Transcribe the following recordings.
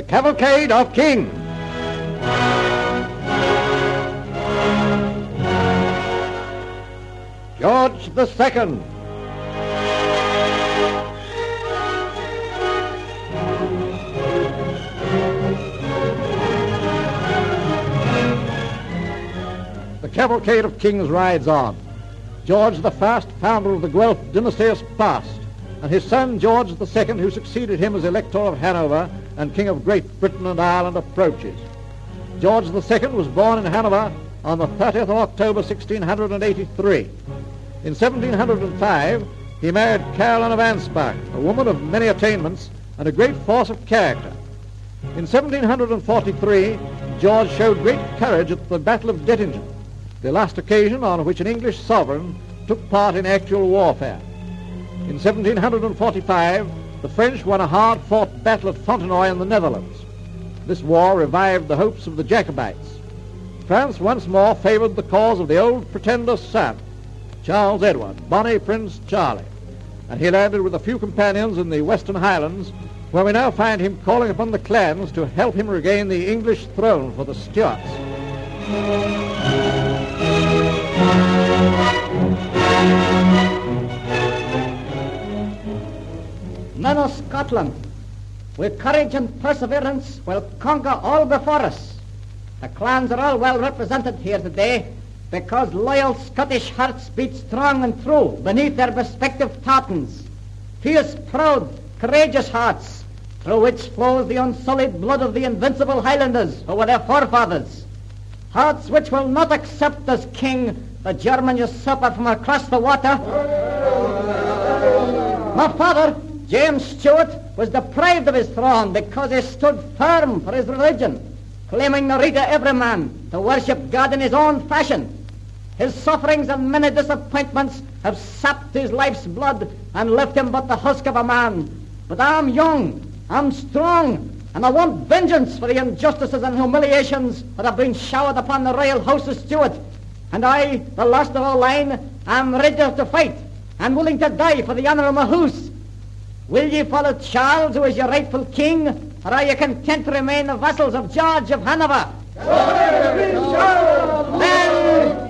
The Cavalcade of Kings. George II. The Cavalcade of Kings rides on. George I, founder of the Guelph dynasty, is past, and his son George II, who succeeded him as Elector of Hanover and King of Great Britain and Ireland, approaches. George II was born in Hanover on the 30th of October 1683. In 1705, he married Caroline of Ansbach, a woman of many attainments and a great force of character. In 1743, George showed great courage at the Battle of Dettingen, the last occasion on which an English sovereign took part in actual warfare. In 1745, the French won a hard-fought battle at Fontenoy in the Netherlands. This war revived the hopes of the Jacobites. France once more favored the cause of the old pretender's son, Charles Edward, bonny Prince Charlie, and he landed with a few companions in the Western Highlands, where we now find him calling upon the clans to help him regain the English throne for the Stuarts. Men of Scotland, with courage and perseverance, will conquer all before us. The clans are all well represented here today because loyal Scottish hearts beat strong and true beneath their respective tartans. Fierce, proud, courageous hearts, through which flows the unsullied blood of the invincible Highlanders who were their forefathers. Hearts which will not accept as king the German usurper from across the water. My father, James Stuart, was deprived of his throne because he stood firm for his religion, claiming the right of every man to worship God in his own fashion. His sufferings and many disappointments have sapped his life's blood and left him but the husk of a man. But I'm young, I'm strong, and I want vengeance for the injustices and humiliations that have been showered upon the royal house of Stuart. And I, the last of our line, am ready to fight and willing to die for the honour of my house. Will ye follow Charles, who is your rightful king, or are you content to remain the vassals of George of Hanover? Then,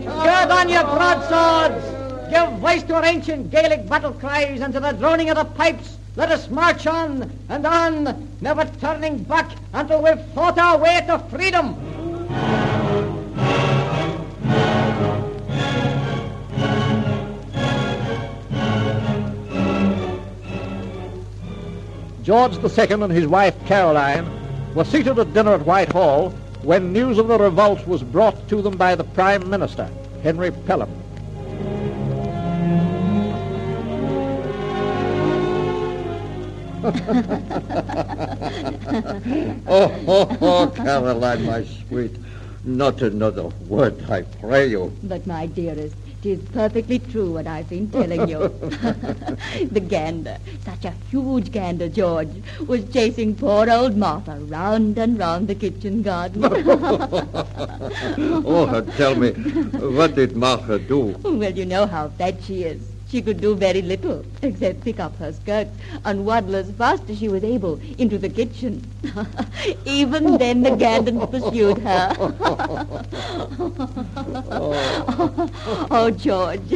gird on your broadswords, give voice to our ancient Gaelic battle cries, and to the droning of the pipes, let us march on, never turning back until we've fought our way to freedom. George II and his wife Caroline were seated at dinner at Whitehall when news of the revolt was brought to them by the Prime Minister, Henry Pelham. Oh, Caroline, my sweet, not another word, I pray you. But, my dearest, it is perfectly true what I've been telling you. The gander, such a huge gander, George, was chasing poor old Martha round and round the kitchen garden. Oh, tell me, what did Martha do? Well, you know how fat she is. She could do very little, except pick up her skirts and waddle as fast as she was able into the kitchen. Even then the ganders pursued her. Oh, George,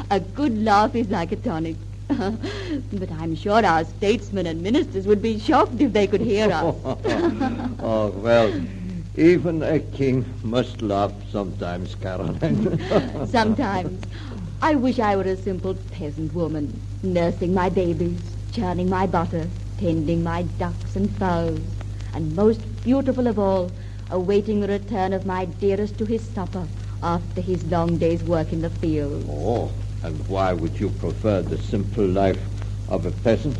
a good laugh is like a tonic. But I'm sure our statesmen and ministers would be shocked if they could hear us. Oh, well, even a king must laugh sometimes, Caroline. Sometimes. I wish I were a simple peasant woman, nursing my babies, churning my butter, tending my ducks and fowls, and most beautiful of all, awaiting the return of my dearest to his supper after his long day's work in the field. Oh, and why would you prefer the simple life of a peasant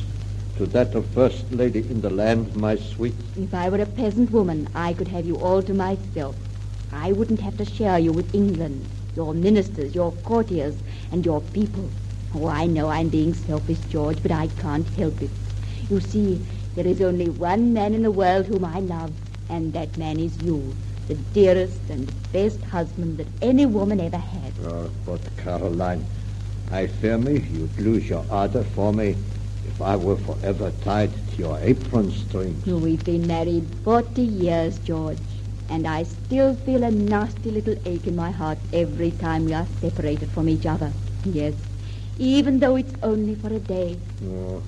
to that of first lady in the land, my sweet? If I were a peasant woman, I could have you all to myself. I wouldn't have to share you with England, your ministers, your courtiers, and your people. Oh, I know I'm being selfish, George, but I can't help it. You see, there is only one man in the world whom I love, and that man is you, the dearest and best husband that any woman ever had. Oh, but Caroline, I fear me you'd lose your ardor for me if I were forever tied to your apron strings. We've been married 40 years, George, and I still feel a nasty little ache in my heart every time we are separated from each other. Yes, even though it's only for a day. Oh,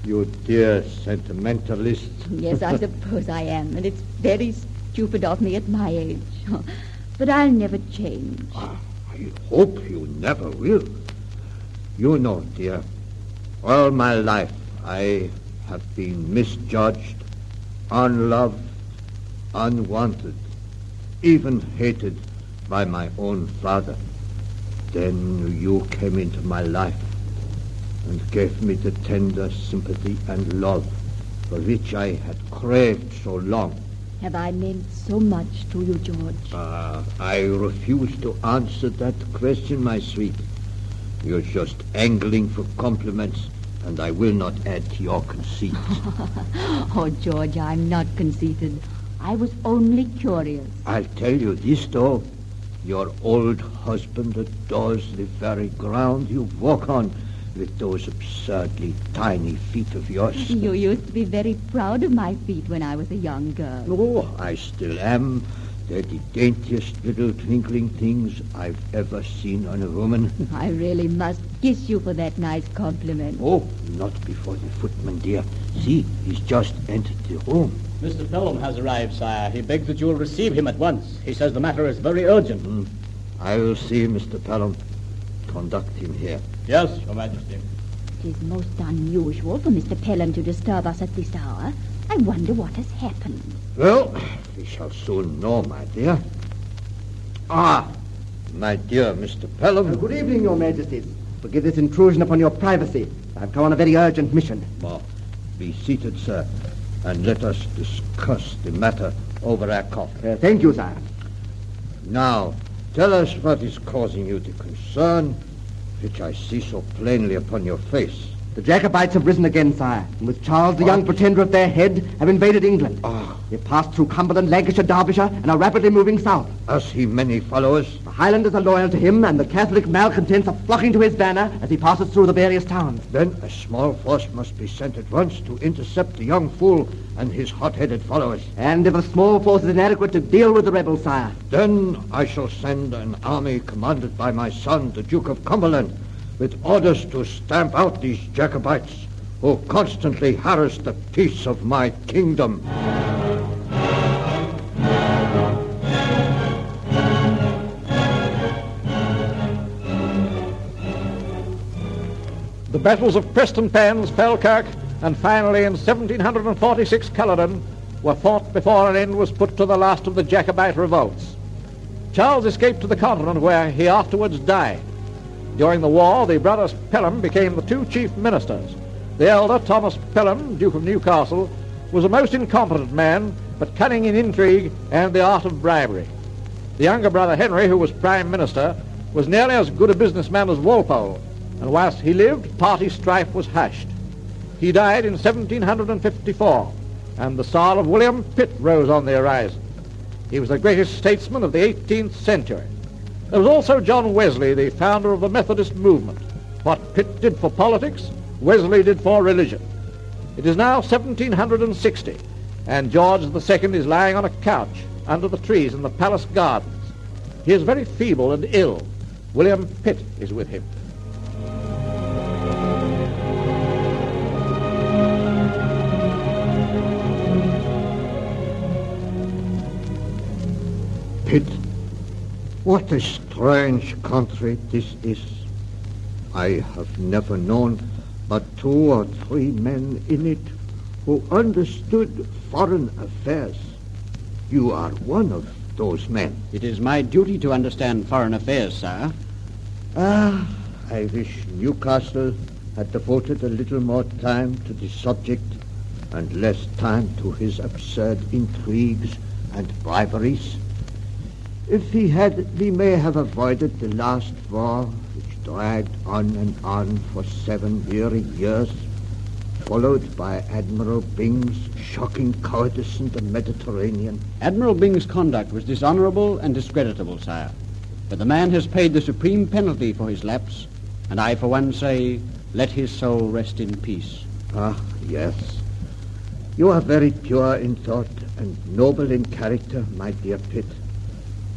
you dear sentimentalist. Yes, I suppose I am, and it's very stupid of me at my age. But I'll never change. I hope you never will. You know, dear, all my life I have been misjudged, unloved, unwanted, even hated by my own father. Then you came into my life and gave me the tender sympathy and love for which I had craved so long. Have I meant so much to you, George? I refuse to answer that question, my sweet. You're just angling for compliments, and I will not add to your conceit. Oh, George, I'm not conceited. I was only curious. I'll tell you this, though. Your old husband adores the very ground you walk on with those absurdly tiny feet of yours. You used to be very proud of my feet when I was a young girl. Oh, I still am. They're the daintiest little twinkling things I've ever seen on a woman. I really must kiss you for that nice compliment. Oh, not before the footman, dear. See, he's just entered the room. Mr. Pelham has arrived, sire. He begs that you will receive him at once. He says the matter is very urgent. I will see Mr. Pelham. Conduct him here. Yes, Your Majesty. It is most unusual for Mr. Pelham to disturb us at this hour. I wonder what has happened. Well, we shall soon know, my dear. My dear Mr. Pelham. Good evening, Your Majesties. Forgive this intrusion upon your privacy. I've come on a very urgent mission. Be seated, sir, and let us discuss the matter over our coffee. Thank you, sire. Now, tell us what is causing you the concern, which I see so plainly upon your face. The Jacobites have risen again, sire, and with Charles, the young pretender at their head, have invaded England. They've passed through Cumberland, Lancashire, Derbyshire, and are rapidly moving south. Has he many followers? The Highlanders are loyal to him, and the Catholic malcontents are flocking to his banner as he passes through the various towns. Then a small force must be sent at once to intercept the young fool and his hot-headed followers. And if a small force is inadequate to deal with the rebels, sire, then I shall send an army commanded by my son, the Duke of Cumberland, with orders to stamp out these Jacobites who constantly harass the peace of my kingdom. The battles of Prestonpans, Falkirk, and finally in 1746 Culloden were fought before an end was put to the last of the Jacobite revolts. Charles escaped to the continent, where he afterwards died. During the war, the brothers Pelham became the two chief ministers. The elder, Thomas Pelham, Duke of Newcastle, was a most incompetent man, but cunning in intrigue and the art of bribery. The younger brother, Henry, who was prime minister, was nearly as good a businessman as Walpole, and whilst he lived, party strife was hushed. He died in 1754, and the star of William Pitt rose on the horizon. He was the greatest statesman of the 18th century. There was also John Wesley, the founder of the Methodist movement. What Pitt did for politics, Wesley did for religion. It is now 1760, and George II is lying on a couch under the trees in the palace gardens. He is very feeble and ill. William Pitt is with him. Pitt, what a strange country this is. I have never known but 2 or 3 men in it who understood foreign affairs. You are one of those men. It is my duty to understand foreign affairs, sir. I wish Newcastle had devoted a little more time to the subject and less time to his absurd intrigues and briberies. If he had, we may have avoided the last war, which dragged on and on for 7 weary years, followed by Admiral Byng's shocking cowardice in the Mediterranean. Admiral Byng's conduct was dishonorable and discreditable, sire. But the man has paid the supreme penalty for his lapse, and I, for one, say, let his soul rest in peace. Yes. You are very pure in thought and noble in character, my dear Pitt.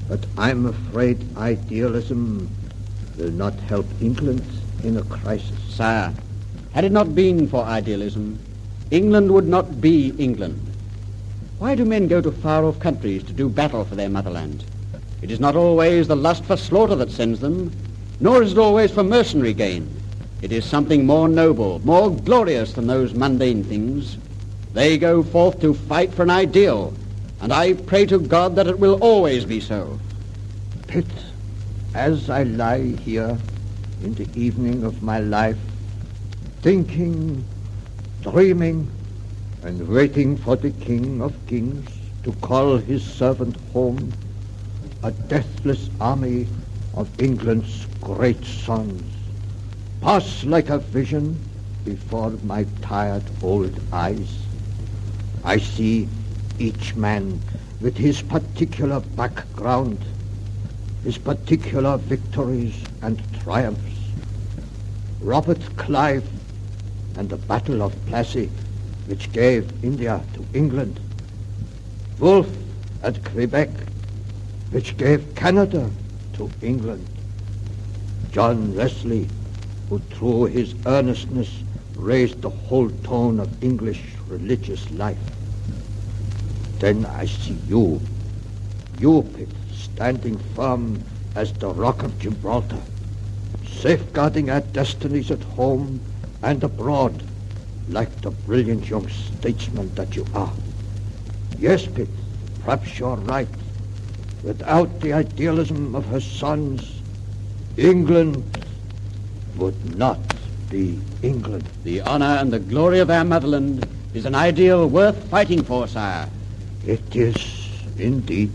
But I'm afraid idealism will not help England in a crisis. Sire, had it not been for idealism, England would not be England. Why do men go to far-off countries to do battle for their motherland? It is not always the lust for slaughter that sends them, nor is it always for mercenary gain. It is something more noble, more glorious than those mundane things. They go forth to fight for an ideal, and I pray to God that it will always be so. Pitt, as I lie here in the evening of my life, thinking, dreaming, and waiting for the King of Kings to call his servant home, a deathless army of England's great sons pass like a vision before my tired old eyes. I see each man with his particular background, his particular victories and triumphs. Robert Clive and the Battle of Plassey, which gave India to England. Wolfe at Quebec, which gave Canada to England. John Wesley, who through his earnestness raised the whole tone of English religious life. Then I see you, Pitt, standing firm as the Rock of Gibraltar, safeguarding our destinies at home and abroad, like the brilliant young statesman that you are. Yes, Pitt, perhaps you're right. Without the idealism of her sons, England would not be England. The honor and the glory of our motherland is an ideal worth fighting for, sire. It is indeed.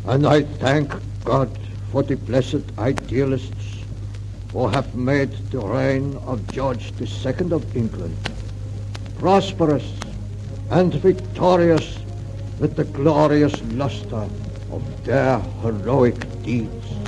And I thank God for the blessed idealists who have made the reign of George II of England prosperous and victorious with the glorious luster of their heroic deeds.